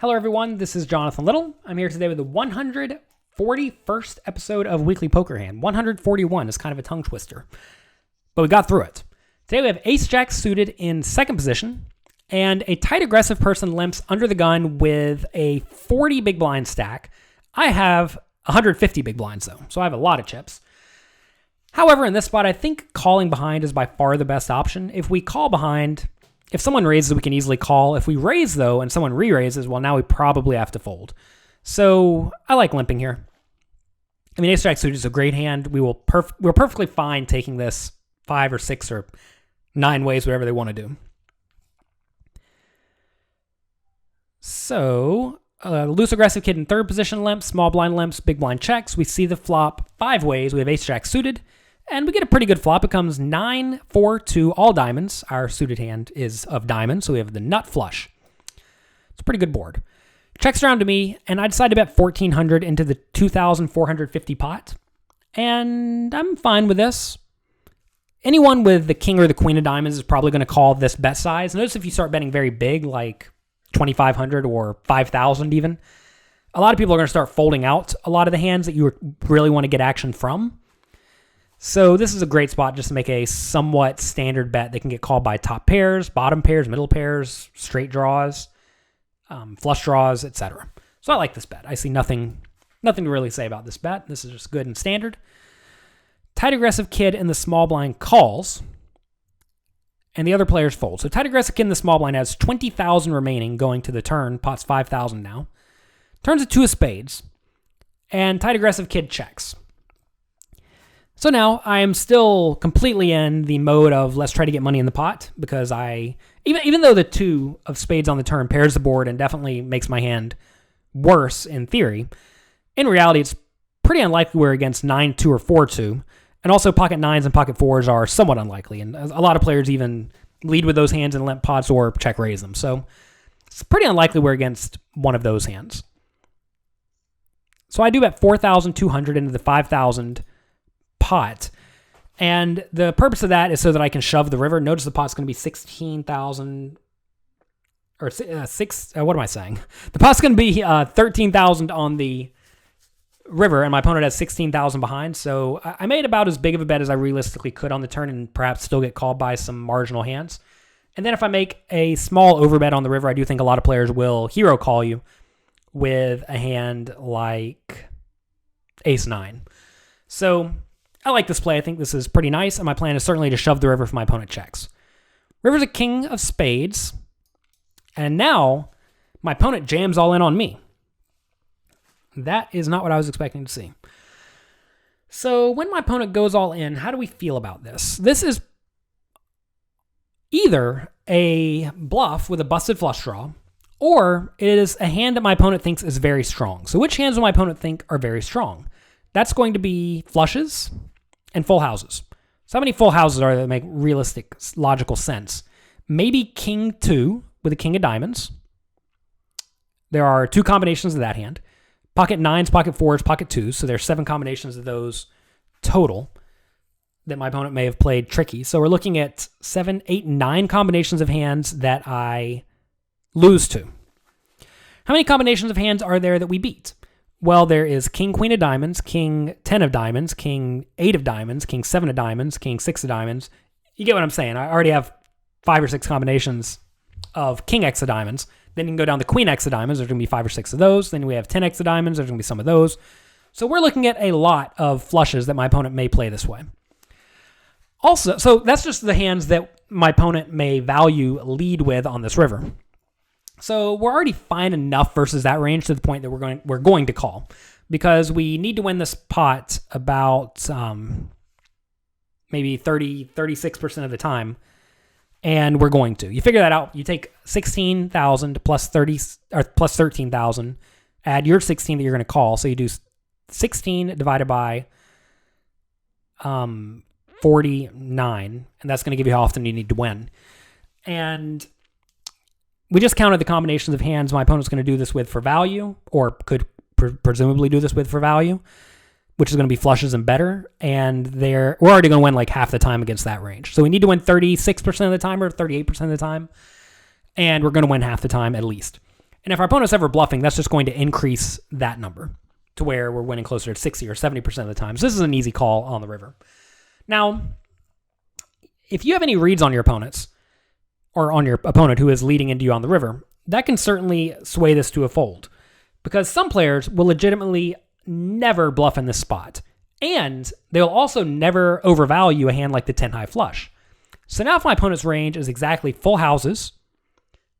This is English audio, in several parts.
Hello, everyone. This is Jonathan Little. I'm here today with the 141st episode of Weekly Poker Hand. 141 is kind of a tongue twister, but we got through it. Today we have Ace-Jack suited in second position, and a tight aggressive person limps under the gun with a 40 big blind stack. I have 150 big blinds, though, so I have a lot of chips. However, in this spot, I think calling behind is by far the best option. If we call behind, if someone raises, we can easily call. If we raise, though, and someone re-raises, well, now we probably have to fold. So I like limping here. I mean, Ace-Jack suited is a great hand. We're perfectly fine taking this 5 or 6 or 9 ways, whatever they want to do. So, loose aggressive kid in third position limps, small blind limps, big blind checks. We see the flop 5 ways. We have Ace-Jack suited, and we get a pretty good flop. It comes 9-4-2, all diamonds. Our suited hand is of diamonds, so we have the nut flush. It's a pretty good board. Checks around to me, and I decide to bet 1,400 into the 2,450 pot, and I'm fine with this. Anyone with the king or the queen of diamonds is probably going to call this bet size. Notice if you start betting very big, like 2,500 or 5,000 even, a lot of people are going to start folding out a lot of the hands that you really want to get action from. So this is a great spot just to make a somewhat standard bet that can get called by top pairs, bottom pairs, middle pairs, straight draws, flush draws, etc. So I like this bet. I see nothing to really say about this bet. This is just good and standard. Tight aggressive kid in the small blind calls, and the other players fold. So tight aggressive kid in the small blind has 20,000 remaining going to the turn. Pot's 5,000 now. Turns a 2 of spades, and tight aggressive kid checks. So now I am still completely in the mode of let's try to get money in the pot, because even though the 2 of spades on the turn pairs the board and definitely makes my hand worse in theory, in reality it's pretty unlikely we're against 9-2 or 4-2, and also pocket 9s and pocket 4s are somewhat unlikely, and a lot of players even lead with those hands and limp pots or check raise them, so it's pretty unlikely we're against one of those hands. So I do bet 4,200 into the 5,000 pot, and the purpose of that is so that I can shove the river. Notice the pot's going to be 16,000 or what am I saying? The pot's going to be 13,000 on the river, and my opponent has 16,000 behind, so I made about as big of a bet as I realistically could on the turn and perhaps still get called by some marginal hands. And then if I make a small overbet on the river, I do think a lot of players will hero call you with a hand like Ace-9. So I like this play. I think this is pretty nice, and my plan is certainly to shove the river if my opponent checks. River's a king of spades, and now my opponent jams all in on me. That is not what I was expecting to see. So when my opponent goes all in, how do we feel about this? This is either a bluff with a busted flush draw, or it is a hand that my opponent thinks is very strong. So which hands will my opponent think are very strong? That's going to be flushes and full houses. So how many full houses are there that make realistic, logical sense? Maybe king 2 with a king of diamonds. There are 2 combinations of that hand. Pocket 9s, pocket 4s, pocket 2s. So there's 7 combinations of those total that my opponent may have played tricky. So we're looking at 7, 8, 9 combinations of hands that I lose to. How many combinations of hands are there that we beat? Well, there is king, queen of diamonds, king 10 of diamonds, king 8 of diamonds, king 7 of diamonds, king 6 of diamonds. You get what I'm saying. I already have 5 or 6 combinations of king X of diamonds. Then you can go down to queen X of diamonds. There's going to be 5 or 6 of those. Then we have 10 X of diamonds. There's going to be some of those. So we're looking at a lot of flushes that my opponent may play this way. Also, so that's just the hands that my opponent may value lead with on this river. So we're already fine enough versus that range to the point that we're going to call, because we need to win this pot about maybe 36% of the time, and we're going to. You figure that out. You take 16,000 plus 30 or plus 13,000, add your 16 that you're going to call. So you do 16 divided by 49, and that's going to give you how often you need to win. And we just counted the combinations of hands my opponent's going to do this with for value, or could presumably do this with for value, which is going to be flushes and better. And we're already going to win like half the time against that range. So we need to win 36% of the time or 38% of the time, and we're going to win half the time at least. And if our opponent's ever bluffing, that's just going to increase that number to where we're winning closer to 60 or 70% of the time. So this is an easy call on the river. Now, if you have any reads on your opponents or on your opponent who is leading into you on the river, that can certainly sway this to a fold, because some players will legitimately never bluff in this spot, and they'll also never overvalue a hand like the 10 high flush. So now if my opponent's range is exactly full houses,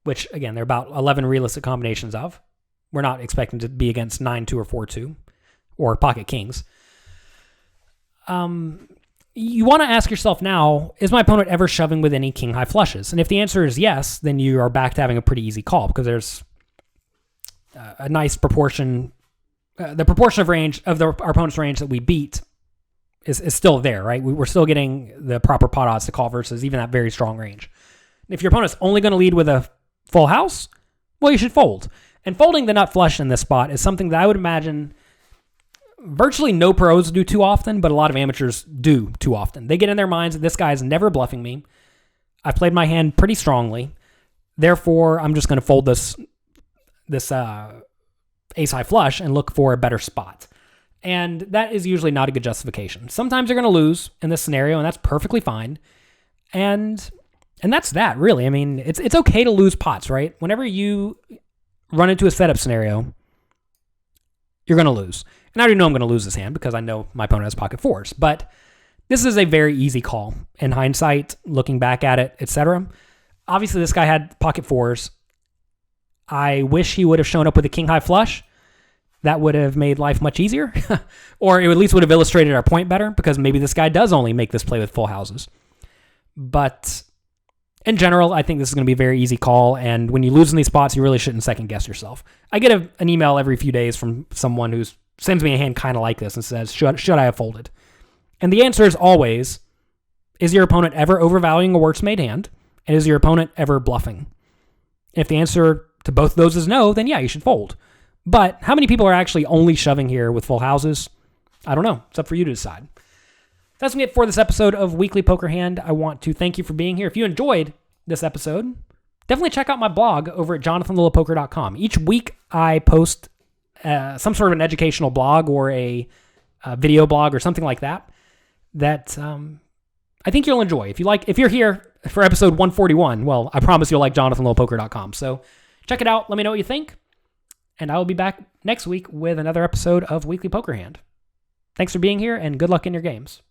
which again, there are about 11 realistic combinations of, we're not expecting to be against 9-2 or 4-2 or pocket kings. You want to ask yourself now, is my opponent ever shoving with any king high flushes? And if the answer is yes, then you are back to having a pretty easy call, because there's a nice proportion. The proportion of range of our opponent's range that we beat is still there, right? We're still getting the proper pot odds to call versus even that very strong range. If your opponent's only going to lead with a full house, well, you should fold. And folding the nut flush in this spot is something that I would imagine virtually no pros do too often, but a lot of amateurs do too often. They get in their minds that this guy is never bluffing me. I've played my hand pretty strongly. Therefore, I'm just going to fold this ace high flush and look for a better spot. And that is usually not a good justification. Sometimes you're going to lose in this scenario, and that's perfectly fine. And that's that, really. I mean, it's okay to lose pots, right? Whenever you run into a setup scenario, you're going to lose. And I already know I'm going to lose this hand because I know my opponent has pocket fours. But this is a very easy call in hindsight, looking back at it, etc. Obviously, this guy had pocket fours. I wish he would have shown up with a king high flush. That would have made life much easier. Or it at least would have illustrated our point better, because maybe this guy does only make this play with full houses. But in general, I think this is going to be a very easy call, and when you lose in these spots, you really shouldn't second guess yourself. I get an email every few days from someone who sends me a hand kind of like this and says, should I have folded? And the answer is always, is your opponent ever overvaluing a worse made hand? And is your opponent ever bluffing? If the answer to both of those is no, then yeah, you should fold. But how many people are actually only shoving here with full houses? I don't know. It's up for you to decide. That's going to be it for this episode of Weekly Poker Hand. I want to thank you for being here. If you enjoyed this episode, definitely check out my blog over at jonathanlittlepoker.com. Each week I post some sort of an educational blog or a video blog or something like that I think you'll enjoy. If you're here for episode 141, well, I promise you'll like jonathanlittlepoker.com. So check it out. Let me know what you think. And I will be back next week with another episode of Weekly Poker Hand. Thanks for being here, and good luck in your games.